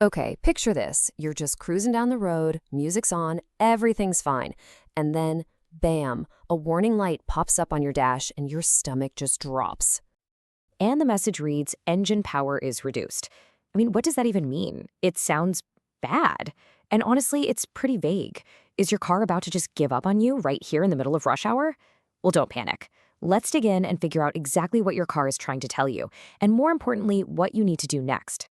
Okay, picture this. You're just cruising down the road, music's on, everything's fine. And then, bam, a warning light pops up on your dash and your stomach just drops. And the message reads, engine power is reduced. I mean, what does that even mean? It sounds bad. And honestly, it's pretty vague. Is your car about to just give up on you right here in the middle of rush hour? Well, don't panic. Let's dig in and figure out exactly what your car is trying to tell you, and more importantly, what you need to do next.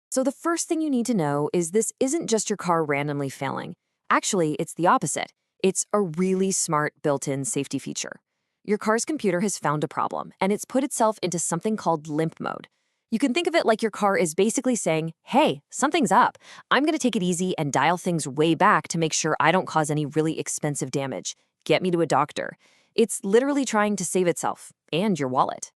So the first thing you need to know is this isn't just your car randomly failing. Actually, it's the opposite. It's a really smart built-in safety feature. Your car's computer has found a problem, and it's put itself into something called limp mode. You can think of it like your car is basically saying, hey, something's up. I'm going to take it easy and dial things way back to make sure I don't cause any really expensive damage. Get me to a doctor. It's literally trying to save itself and your wallet.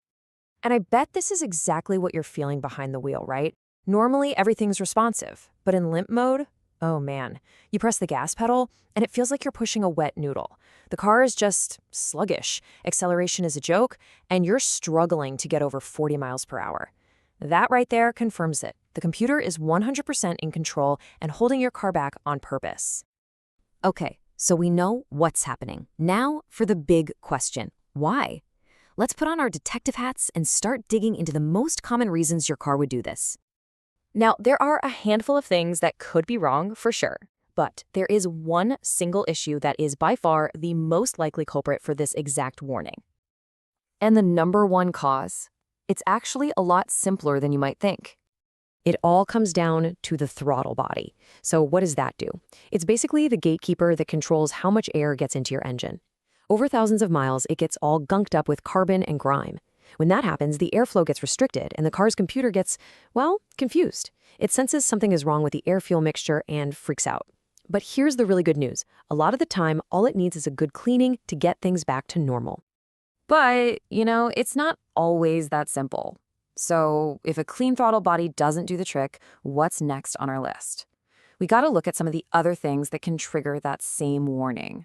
And I bet this is exactly what you're feeling behind the wheel, right? Normally, everything's responsive, but in limp mode, oh man, you press the gas pedal and it feels like you're pushing a wet noodle. The car is just sluggish, acceleration is a joke, and you're struggling to get over 40 miles per hour. That right there confirms it. The computer is 100% in control and holding your car back on purpose. Okay, so we know what's happening. Now for the big question, why? Let's put on our detective hats and start digging into the most common reasons your car would do this. Now, there are a handful of things that could be wrong for sure, but there is one single issue that is by far the most likely culprit for this exact warning. And the number one cause? It's actually a lot simpler than you might think. It all comes down to the throttle body. So what does that do? It's basically the gatekeeper that controls how much air gets into your engine. Over thousands of miles, it gets all gunked up with carbon and grime. When that happens, the airflow gets restricted and the car's computer gets, well, confused. It senses something is wrong with the air-fuel mixture and freaks out. But here's the really good news. A lot of the time, all it needs is a good cleaning to get things back to normal. But, it's not always that simple. So if a clean throttle body doesn't do the trick, what's next on our list? We gotta look at some of the other things that can trigger that same warning.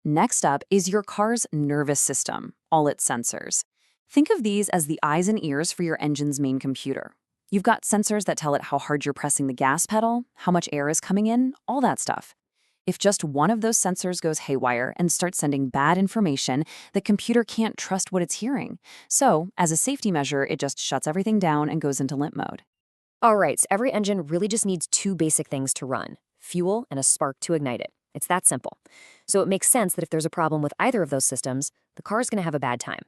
Next up is your car's nervous system, all its sensors. Think of these as the eyes and ears for your engine's main computer. You've got sensors that tell it how hard you're pressing the gas pedal, how much air is coming in, all that stuff. If just one of those sensors goes haywire and starts sending bad information, the computer can't trust what it's hearing. So, as a safety measure, it just shuts everything down and goes into limp mode. All right, so every engine really just needs two basic things to run: fuel and a spark to ignite it. It's that simple. So it makes sense that if there's a problem with either of those systems, the car's going to have a bad time.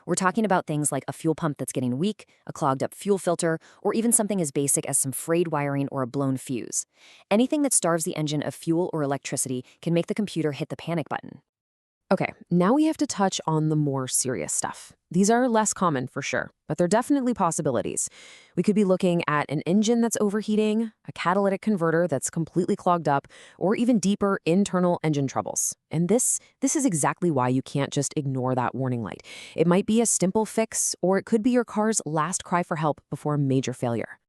We're talking about things like a fuel pump that's getting weak, a clogged up fuel filter, or even something as basic as some frayed wiring or a blown fuse. Anything that starves the engine of fuel or electricity can make the computer hit the panic button. Okay, now we have to touch on the more serious stuff. These are less common for sure, but they're definitely possibilities. We could be looking at an engine that's overheating, a catalytic converter that's completely clogged up, or even deeper internal engine troubles. And this is exactly why you can't just ignore that warning light. It might be a simple fix, or it could be your car's last cry for help before a major failure.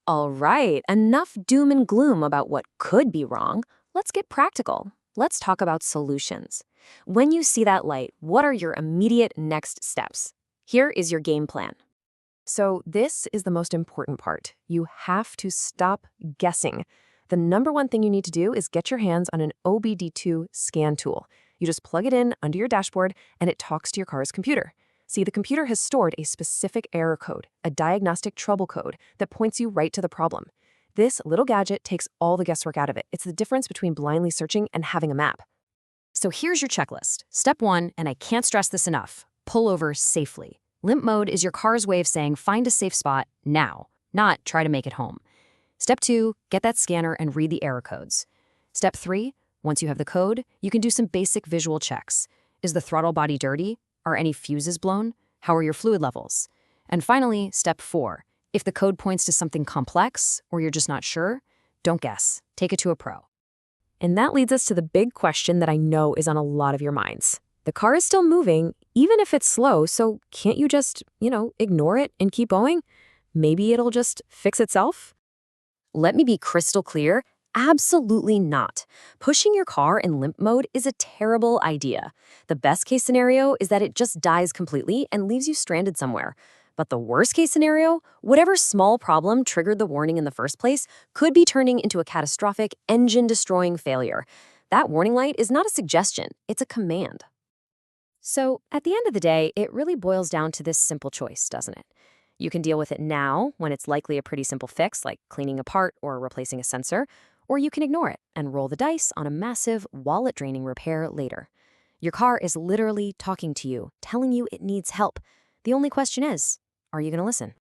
All right, enough doom and gloom about what could be wrong. Let's get practical. Let's talk about solutions. When you see that light, what are your immediate next steps? Here is your game plan. So this is the most important part. You have to stop guessing. The number one thing you need to do is get your hands on an OBD2 scan tool. You just plug it in under your dashboard and it talks to your car's computer. See, the computer has stored a specific error code, a diagnostic trouble code that points you right to the problem. This little gadget takes all the guesswork out of it. It's the difference between blindly searching and having a map. So here's your checklist. Step 1, and I can't stress this enough, pull over safely. Limp mode is your car's way of saying find a safe spot now, not try to make it home. Step 2, get that scanner and read the error codes. Step 3, once you have the code, you can do some basic visual checks. Is the throttle body dirty? Are any fuses blown? How are your fluid levels? And finally, step 4, if the code points to something complex or you're just not sure, don't guess. Take it to a pro. And that leads us to the big question that I know is on a lot of your minds. The car is still moving, even if it's slow, so can't you just, ignore it and keep going? Maybe it'll just fix itself? Let me be crystal clear. Absolutely not. Pushing your car in limp mode is a terrible idea. The best case scenario is that it just dies completely and leaves you stranded somewhere. But the worst case scenario, whatever small problem triggered the warning in the first place could be turning into a catastrophic, engine-destroying failure. That warning light is not a suggestion, it's a command. So, at the end of the day, it really boils down to this simple choice, doesn't it? You can deal with it now, when it's likely a pretty simple fix, like cleaning a part or replacing a sensor, or you can ignore it and roll the dice on a massive, wallet-draining repair later. Your car is literally talking to you, telling you it needs help. The only question is, are you going to listen?